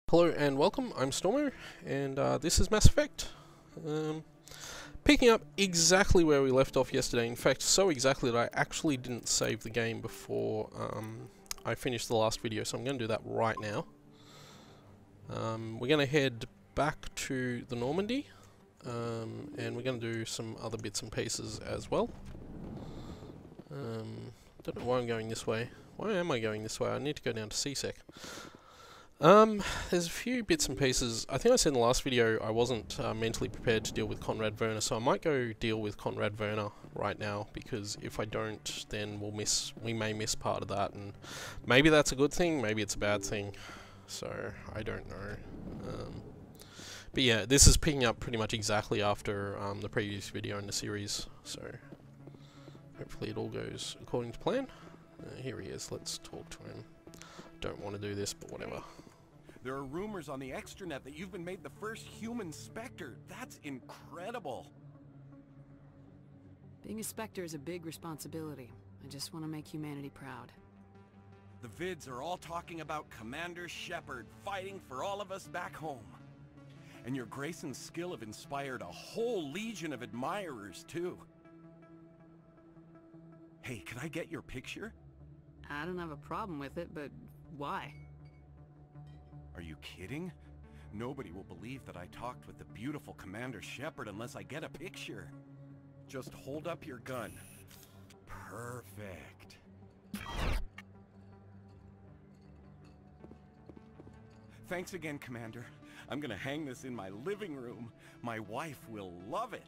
Hello and welcome, I'm Stormo, and this is Mass Effect. Picking up exactly where we left off yesterday, in fact so exactly that I actually didn't save the game before I finished the last video, so I'm going to do that right now. We're going to head back to the Normandy, and we're going to do some other bits and pieces as well. Don't know why I'm going this way. Why am I going this way? I need to go down to CSEC. There's a few bits and pieces. I think I said in the last video I wasn't mentally prepared to deal with Conrad Werner, so I might go deal with Conrad Werner right now, because if I don't, then we may miss part of that, and maybe that's a good thing, maybe it's a bad thing, so I don't know. But yeah, this is picking up pretty much exactly after the previous video in the series, so hopefully it all goes according to plan. Here he is, let's talk to him. Don't want to do this, but whatever. There are rumors on the extranet that you've been made the first human Spectre. That's incredible. Being a Spectre is a big responsibility. I just want to make humanity proud. The vids are all talking about Commander Shepard fighting for all of us back home. And your grace and skill have inspired a whole legion of admirers, too. Hey, can I get your picture? I don't have a problem with it, but why? Are you kidding? Nobody will believe that I talked with the beautiful Commander Shepard unless I get a picture. Just hold up your gun. Perfect. Thanks again, Commander. I'm gonna hang this in my living room. My wife will love it.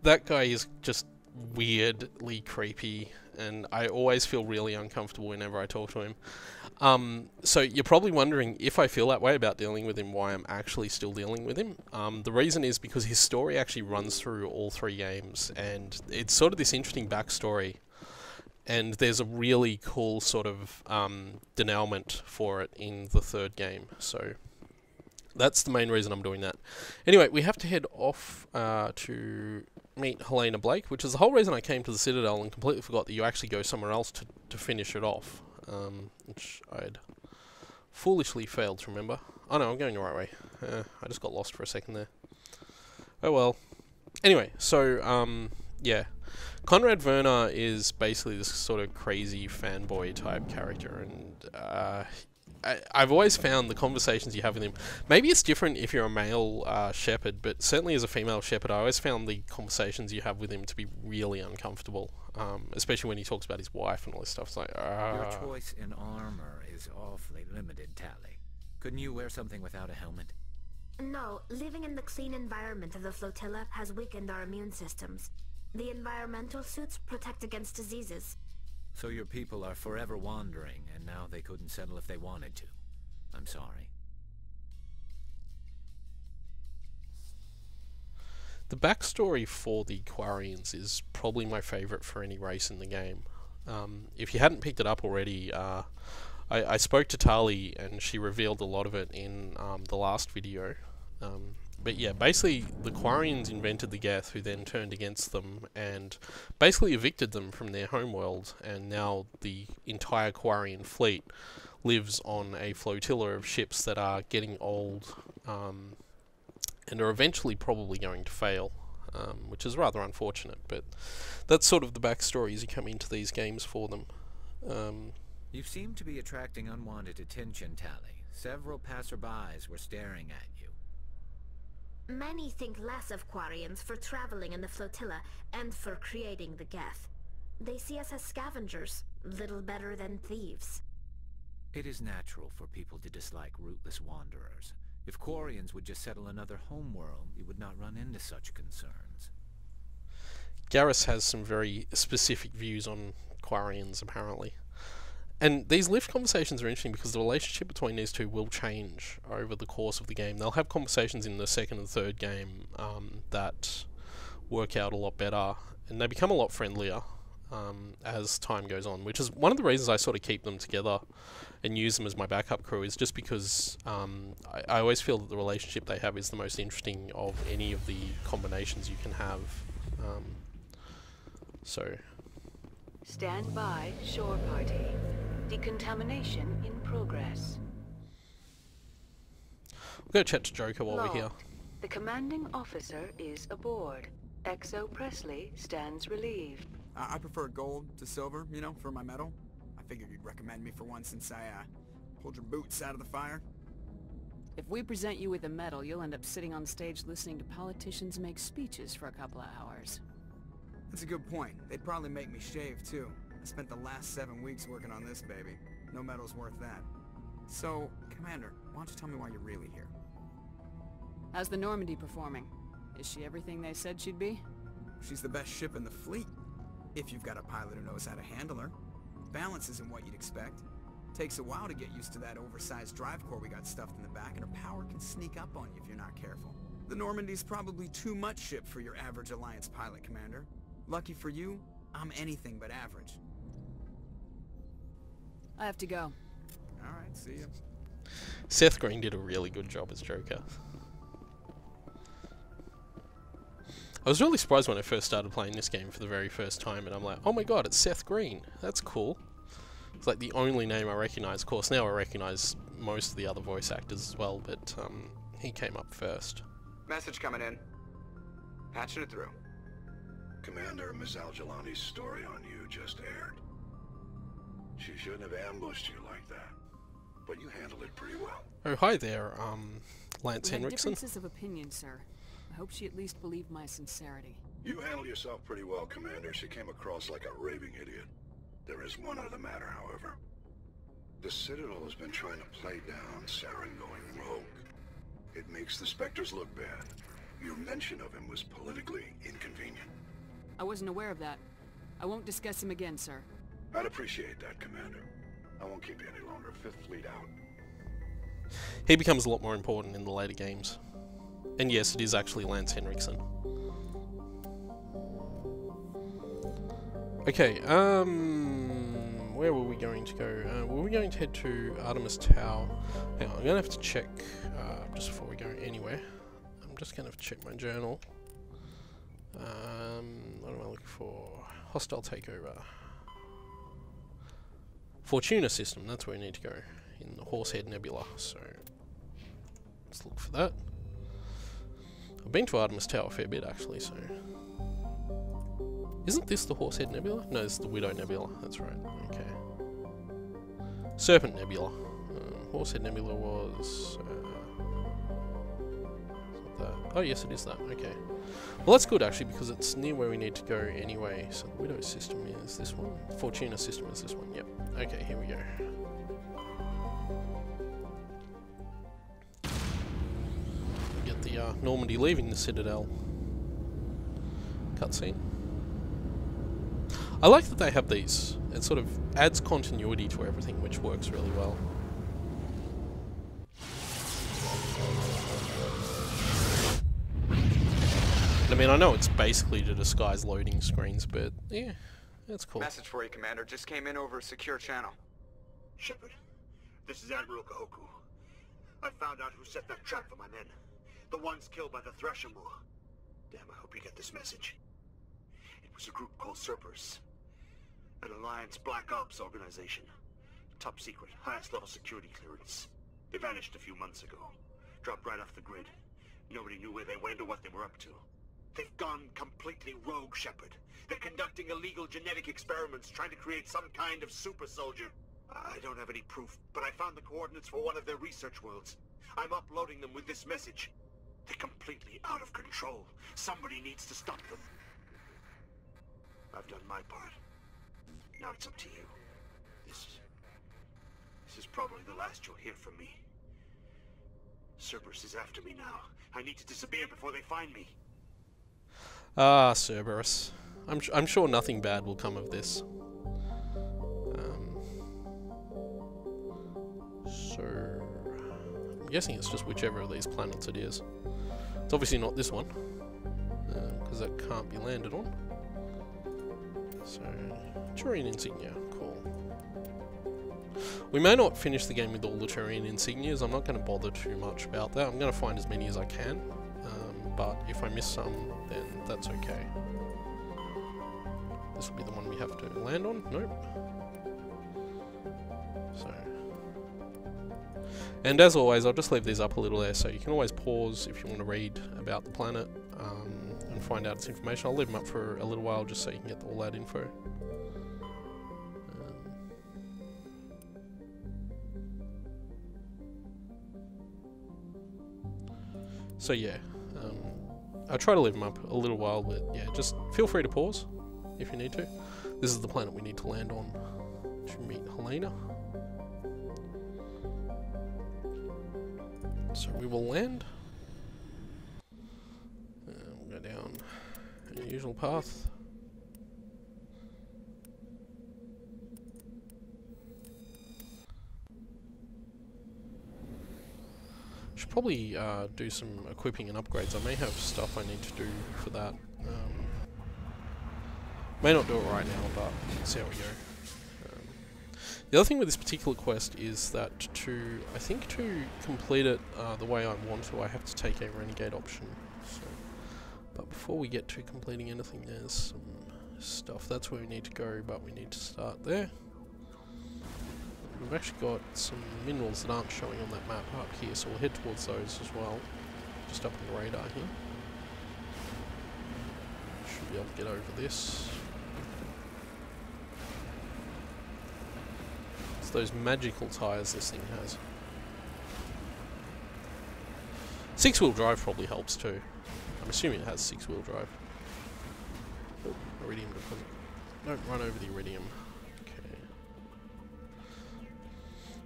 That guy is just weirdly creepy, and I always feel really uncomfortable whenever I talk to him. So you're probably wondering, if I feel that way about dealing with him, why I'm actually still dealing with him. The reason is because his story actually runs through all three games, and it's sort of this interesting backstory, and there's a really cool sort of denouement for it in the third game, so that's the main reason I'm doing that. Anyway, we have to head off to meet Helena Blake, which is the whole reason I came to the Citadel, and completely forgot that you actually go somewhere else to finish it off, which I'd foolishly failed to remember. Oh no, I'm going the right way. I just got lost for a second there. Oh well. Anyway, so, yeah. Conrad Werner is basically this sort of crazy fanboy type character, and I've always found the conversations you have with him, maybe it's different if you're a male Shepard, but certainly as a female Shepard, I always found the conversations you have with him to be really uncomfortable, especially when he talks about his wife and all this stuff. It's like, Your choice in armor is awfully limited, Tali. Couldn't you wear something without a helmet? No, living in the clean environment of the flotilla has weakened our immune systems. The environmental suits protect against diseases. So your people are forever wandering, and now they couldn't settle if they wanted to. I'm sorry. The backstory for the Quarians is probably my favourite for any race in the game. If you hadn't picked it up already, I spoke to Tali, and she revealed a lot of it in the last video. But yeah, basically the Quarians invented the Geth, who then turned against them and basically evicted them from their homeworld, and now the entire Quarian fleet lives on a flotilla of ships that are getting old, and are eventually probably going to fail, which is rather unfortunate, but that's sort of the backstory as you come into these games for them. You seem to be attracting unwanted attention, Tali. Several passerbys were staring at you. Many think less of Quarians for traveling in the flotilla and for creating the Geth. They see us as scavengers, little better than thieves. It is natural for people to dislike rootless wanderers. If Quarians would just settle another homeworld, you would not run into such concerns. Garrus has some very specific views on Quarians, apparently. And these lift conversations are interesting because the relationship between these two will change over the course of the game. They'll have conversations in the second and third game that work out a lot better, and they become a lot friendlier as time goes on, which is one of the reasons I sort of keep them together and use them as my backup crew, is just because I always feel that the relationship they have is the most interesting of any of the combinations you can have. Stand by, shore party. Decontamination in progress. We'll go chat to Jericho while we're Log. here. The commanding officer is aboard. Exo Presley stands relieved. I prefer gold to silver, you know, for my medal. I figured you'd recommend me for one since I, pulled your boots out of the fire. If we present you with a medal, you'll end up sitting on stage listening to politicians make speeches for a couple of hours. That's a good point. They'd probably make me shave, too. I spent the last 7 weeks working on this baby. No medal's worth that. So, Commander, why don't you tell me why you're really here? How's the Normandy performing? Is she everything they said she'd be? She's the best ship in the fleet. If you've got a pilot who knows how to handle her. Balance isn't what you'd expect. Takes a while to get used to that oversized drive core we got stuffed in the back, and her power can sneak up on you if you're not careful. The Normandy's probably too much ship for your average Alliance pilot, Commander. Lucky for you, I'm anything but average. I have to go. Alright, see ya. Seth Green did a really good job as Joker. I was really surprised when I first started playing this game for the very first time, and I'm like, oh my god, it's Seth Green. That's cool. It's like the only name I recognise. Of course, now I recognise most of the other voice actors as well, but he came up first. Message coming in. Patching it through. Commander, Miss Al-Jalani's story on you just aired. She shouldn't have ambushed you like that, but you handled it pretty well. Oh, hi there, Lance We had Henriksen. differences of opinion, sir. I hope she at least believed my sincerity. You handled yourself pretty well, Commander. She came across like a raving idiot. There is one other matter, however. The Citadel has been trying to play down Saren going rogue. It makes the Spectres look bad. Your mention of him was politically inconvenient. I wasn't aware of that. I won't discuss him again, sir. I'd appreciate that, Commander. I won't keep you any longer. Fifth Fleet out. He becomes a lot more important in the later games. And yes, it is actually Lance Henriksen. Okay, where were we going to go? Were we going to head to Artemis Tower? Hang on, I'm going to have to check, just before we go anywhere. I'm just going to check my journal. What am I looking for? Hostile takeover. Fortuna system, that's where we need to go. In the Horsehead Nebula, so let's look for that. I've been to Artemis Tower a fair bit actually, so... Isn't this the Horsehead Nebula? No, this is the Widow Nebula, that's right, okay. Serpent Nebula. Horsehead Nebula was... that. Oh yes, it is that, okay. Well, that's good actually, because it's near where we need to go anyway. So the Widow system is this one. Fortuna system is this one, yep. Okay, here we go. We get the Normandy leaving the Citadel. Cutscene. I like that they have these. It sort of adds continuity to everything, which works really well. I mean, I know it's basically to disguise loading screens, but yeah, that's cool. Message for you, Commander. Just came in over a secure channel. Shepard, this is Admiral Kahoku. I found out who set that trap for my men. The ones killed by the Thresher Moor. Damn, I hope you get this message. It was a group called Cerberus. An Alliance Black Ops organization. Top secret, highest level security clearance. They vanished a few months ago. Dropped right off the grid. Nobody knew where they went or what they were up to. They've gone completely rogue, Shepard. They're conducting illegal genetic experiments, trying to create some kind of super soldier. I don't have any proof, but I found the coordinates for one of their research worlds. I'm uploading them with this message. They're completely out of control. Somebody needs to stop them. I've done my part. Now it's up to you. This is probably the last you'll hear from me. Cerberus is after me now. I need to disappear before they find me. Ah, Cerberus. I'm sure nothing bad will come of this. So... I'm guessing it's just whichever of these planets it is. It's obviously not this one, because that can't be landed on. So, Turian insignia, cool. We may not finish the game with all the Turian insignias. I'm not going to bother too much about that. I'm going to find as many as I can, but if I miss some, then that's okay. This will be the one we have to land on. Nope. So, and as always, I'll just leave these up a little there, so you can always pause if you want to read about the planet and find out its information. I'll leave them up for a little while just so you can get all that info. So yeah, I try to leave them up a little while, but yeah, just feel free to pause if you need to. This is the planet we need to land on to meet Helena. So we will land. We'll go down our usual path. Should probably do some equipping and upgrades. I may have stuff I need to do for that. May not do it right now, but let's see how we go. The other thing with this particular quest is that I think to complete it the way I want to, I have to take a renegade option. So, but before we get to completing anything, there's some stuff. That's where we need to go, but we need to start there. We've actually got some minerals that aren't showing on that map up here, so we'll head towards those as well. Just up on the radar here. Should be able to get over this. It's those magical tyres this thing has. 6-wheel drive probably helps too. I'm assuming it has 6-wheel drive. Oh, iridium deposit. Don't run over the iridium.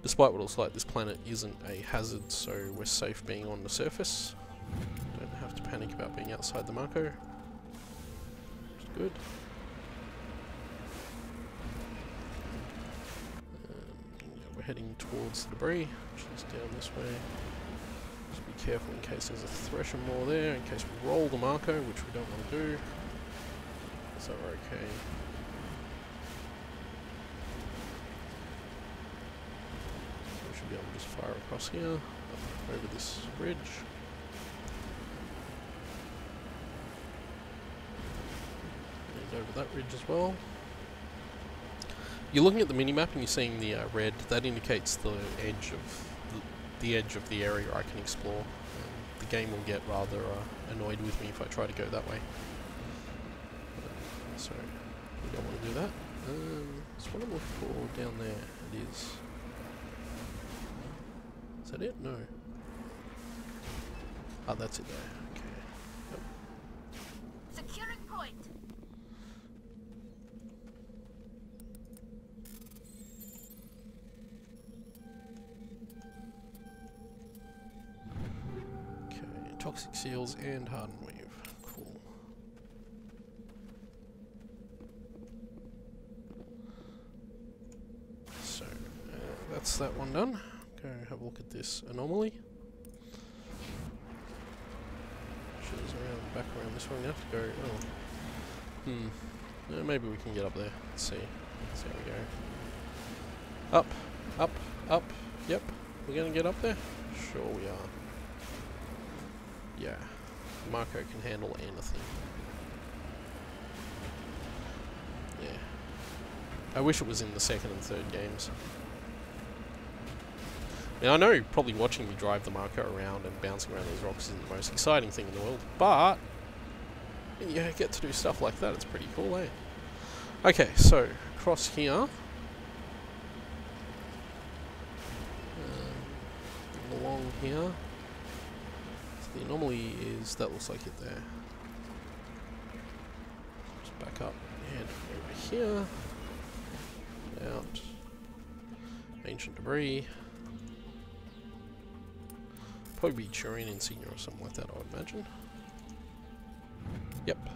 Despite what it looks like, this planet isn't a hazard, so we're safe being on the surface. Don't have to panic about being outside the Marco. Which is good. We're heading towards the debris, which is down this way. Just be careful in case there's a thresher more there, in case we roll the Marco, which we don't want to do. So we're okay. Be able to just fire across here, over this bridge. And over that ridge as well. You're looking at the minimap and you're seeing the red. That indicates the edge of the area I can explore. The game will get rather annoyed with me if I try to go that way. So we don't want to do that. That's what I'm looking for down there. It is. Is that it? No. Oh, that's it there. Okay. Yep. Securing point. Okay. Toxic seals and hardened weave. Cool. So, that's that one done. Go have a look at this anomaly. Which is back around this one. We have to go. Oh. Maybe we can get up there. Let's see. Let's see how we go. Up, up, up. Yep. We're gonna get up there? Sure we are. Yeah. Marco can handle anything. Yeah. I wish it was in the second and third games. Now, I know probably watching me drive the Marco around and bouncing around these rocks isn't the most exciting thing in the world, but yeah, get to do stuff like that. It's pretty cool, eh? Okay, so across here, along here, so the anomaly is that looks like it there. Just back up and over here, out, ancient debris. Probably be Turian insignia or something like that, I would imagine. Yep.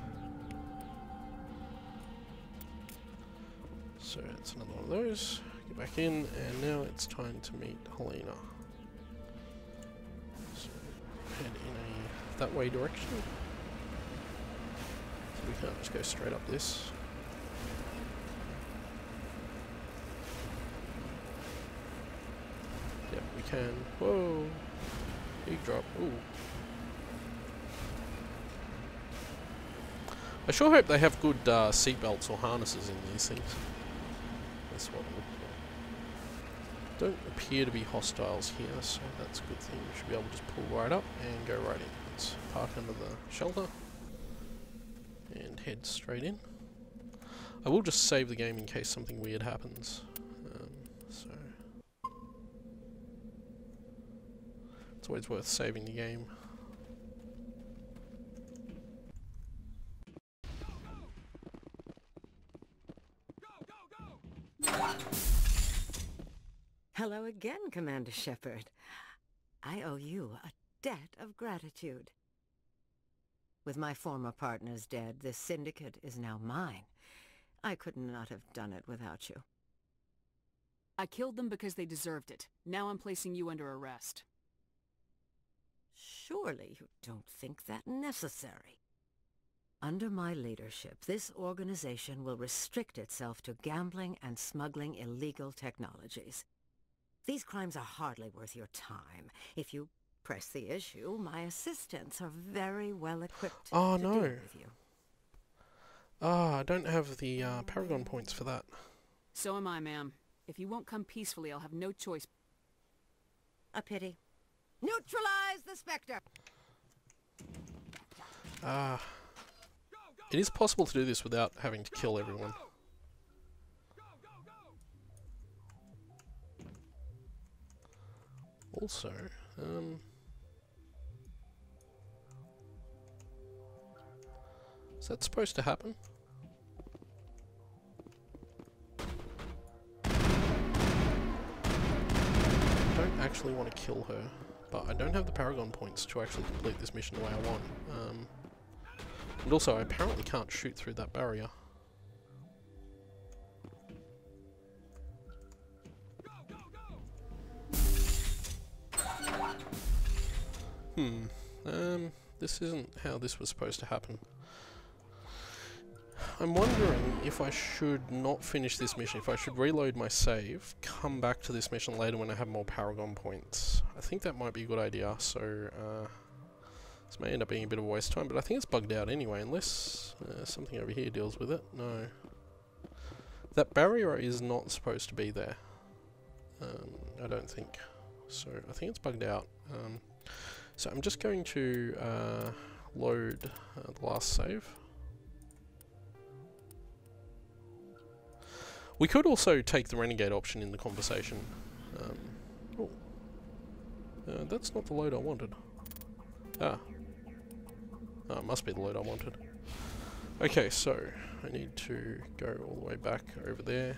So that's another one of those. Get back in, and now it's time to meet Helena. So head in a that way direction. So we can't just go straight up this. Yep, we can. Whoa! Big drop. Ooh. I sure hope they have good seatbelts or harnesses in these things. That's what I'm looking Don't appear to be hostiles here, so that's a good thing. We should be able to just pull right up and go right in. Let's park under the shelter and head straight in. I will just save the game in case something weird happens. So it's always worth saving the game. Hello again, Commander Shepard. I owe you a debt of gratitude. With my former partners dead, this syndicate is now mine. I could not have done it without you. I killed them because they deserved it. Now I'm placing you under arrest. Surely you don't think that necessary. Under my leadership, this organization will restrict itself to gambling and smuggling illegal technologies. These crimes are hardly worth your time. If you press the issue, my assistants are very well equipped to deal with you. I don't have the paragon points for that. So am I, ma'am. If you won't come peacefully, I'll have no choice. A pity. Neutralize the Spectre! It is possible to do this without having to kill everyone. Also, is that supposed to happen? I don't actually want to kill her, but I don't have the paragon points to actually complete this mission the way I want. And also, I apparently can't shoot through that barrier. This isn't how this was supposed to happen. I'm wondering if I should not finish this mission, if I should reload my save, come back to this mission later when I have more paragon points. I think that might be a good idea, so this may end up being a bit of a waste of time, but I think it's bugged out anyway, unless something over here deals with it. No. That barrier is not supposed to be there. I don't think. So I think it's bugged out. So I'm just going to load the last save. We could also take the Renegade option in the conversation. That's not the load I wanted. Oh, it must be the load I wanted. Okay, so I need to go all the way back over there.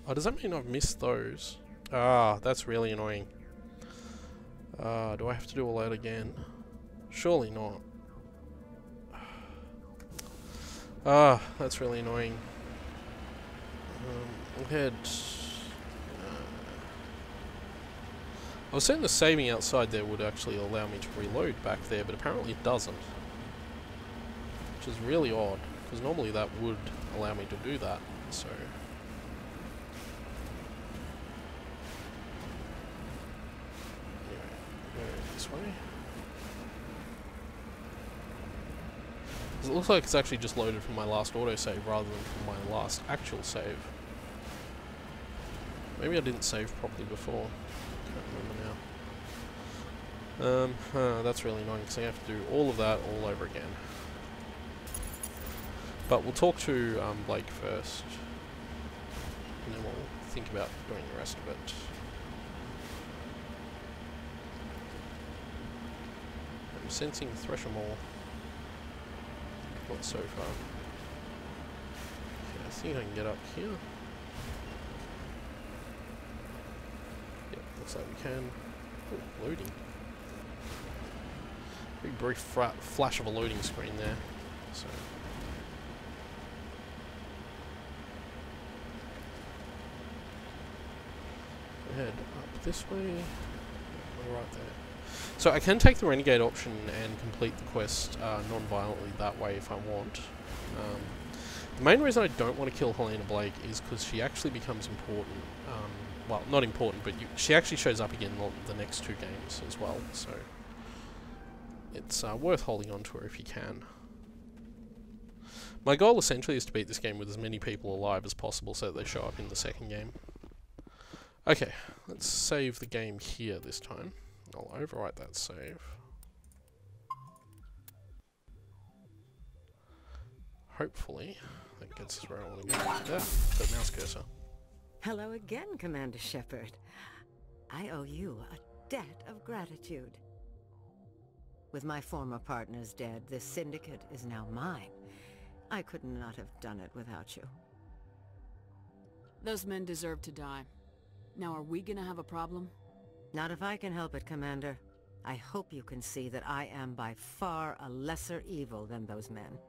Oh, does that mean I've missed those? Ah, that's really annoying. Do I have to do all that again? Surely not. That's really annoying. I was saying the saving outside there would actually allow me to reload back there, but apparently it doesn't. Which is really odd, because normally that would allow me to do that, so... This way. It looks like it's actually just loaded from my last autosave rather than from my last actual save. Maybe I didn't save properly before. Can't remember now. That's really annoying because I have to do all of that all over again. But we'll talk to Blake first, and then we'll think about doing the rest of it. I'm sensing Thresher more. Not so far. Okay, I think I can get up here. Yep, looks like we can. Ooh, loading. Big brief flash of a loading screen there. So. Head up this way. Right there. So I can take the Renegade option and complete the quest non-violently that way if I want. The main reason I don't want to kill Helena Blake is because she actually becomes important. Well, not important, but she actually shows up again in the next two games as well. So it's worth holding on to her if you can. My goal essentially is to beat this game with as many people alive as possible so that they show up in the second game. Okay, let's save the game here this time. I'll overwrite that save. Hopefully, that gets us where I want to go. There, the mouse cursor. Hello again, Commander Shepard. I owe you a debt of gratitude. With my former partners dead, this syndicate is now mine. I could not have done it without you. Those men deserve to die. Now are we gonna have a problem? Not if I can help it, Commander. I hope you can see that I am by far a lesser evil than those men.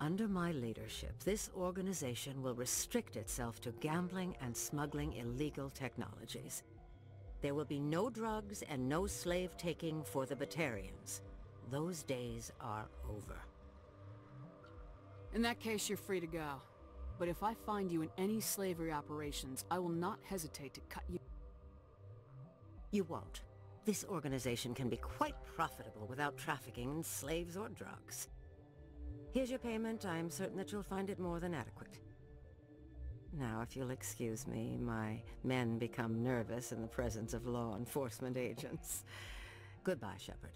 Under my leadership, this organization will restrict itself to gambling and smuggling illegal technologies. There will be no drugs and no slave-taking for the Batarians. Those days are over. In that case, you're free to go. But if I find you in any slavery operations, I will not hesitate to cut you. You won't. This organization can be quite profitable without trafficking in slaves or drugs. Here's your payment. I'm certain that you'll find it more than adequate. Now, if you'll excuse me, my men become nervous in the presence of law enforcement agents. Goodbye, Shepard.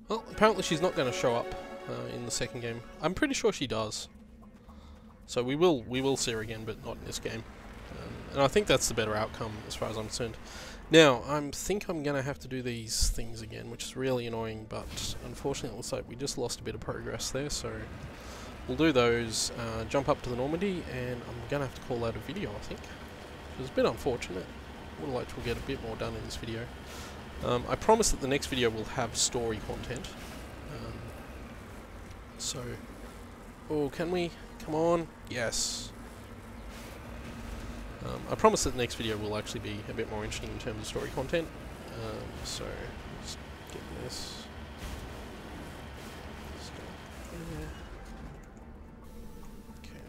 Well, apparently she's not going to show up in the second game. I'm pretty sure she does. So we will see her again, but not in this game. And I think that's the better outcome as far as I'm concerned. Now, I think I'm going to have to do these things again, which is really annoying, but unfortunately it looks like we just lost a bit of progress there, so we'll do those, jump up to the Normandy, and I'm going to have to call that a video, I think. It was a bit unfortunate. Would have liked to get a bit more done in this video. I promise that the next video will have story content. Oh, can we? Come on. Yes. I promise that the next video will actually be a bit more interesting in terms of story content. So, let's get this. Yeah. Okay.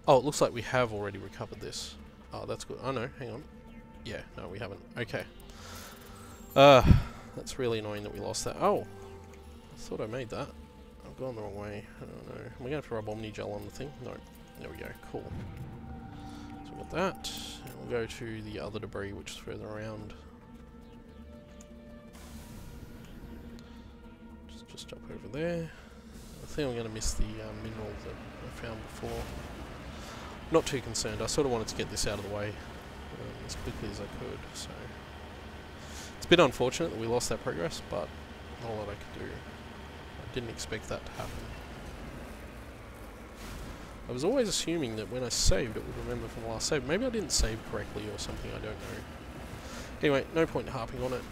Oh, it looks like we have already recovered this. Oh, that's good. Oh no, hang on. Yeah, no, we haven't. Okay. That's really annoying that we lost that. Oh, I thought I made that. I've gone the wrong way. I don't know. Am I going to have to rub Omni Gel on the thing? No. There we go. Cool. So we've got that. And we'll go to the other debris, which is further around. Just up over there. I think I'm going to miss the mineral that I found before. Not too concerned. I sort of wanted to get this out of the way as quickly as I could. So it's a bit unfortunate that we lost that progress, but not a lot I could do. I didn't expect that to happen. I was always assuming that when I saved it would remember from the last save. Maybe I didn't save correctly or something, I don't know. Anyway, no point in harping on it.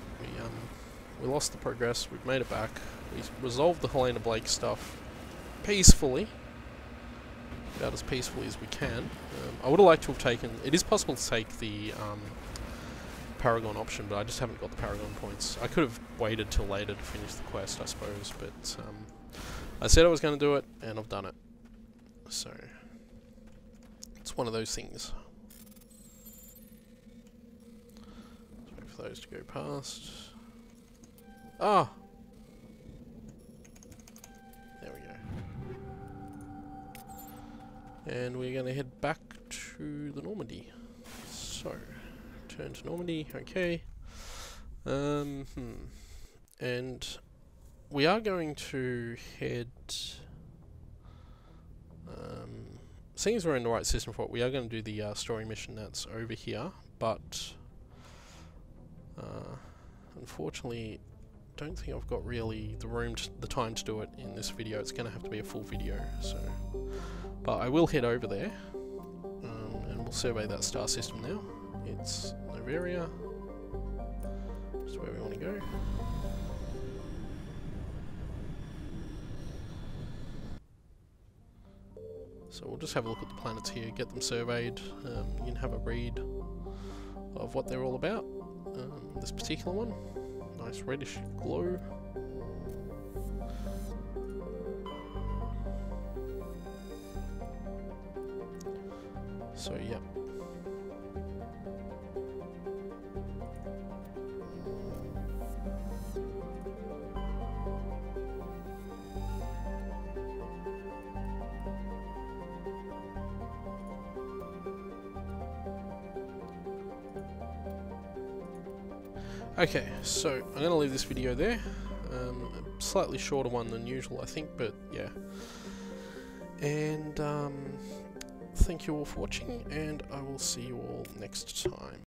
We lost the progress, we've made it back. We resolved the Helena Blake stuff peacefully. About as peacefully as we can. I would have liked to have taken... It is possible to take the paragon option, but I just haven't got the paragon points. I could have waited till later to finish the quest, I suppose, but I said I was going to do it, and I've done it. So, it's one of those things. Let's wait for those to go past. Ah! There we go. And we're going to head back to the Normandy. So, turn to Normandy, okay. And we are going to head... seeing as we're in the right system for it, we are going to do the story mission that's over here, but unfortunately, don't think I've got really the time to do it in this video. It's going to have to be a full video, so... But I will head over there, and we'll survey that star system now. It's Novaria, just where we want to go. So we'll just have a look at the planets here, get them surveyed. You can have a read of what they're all about. This particular one, nice reddish glow. So yeah. Okay, so I'm going to leave this video there. A slightly shorter one than usual, I think, but yeah. And thank you all for watching, and I will see you all next time.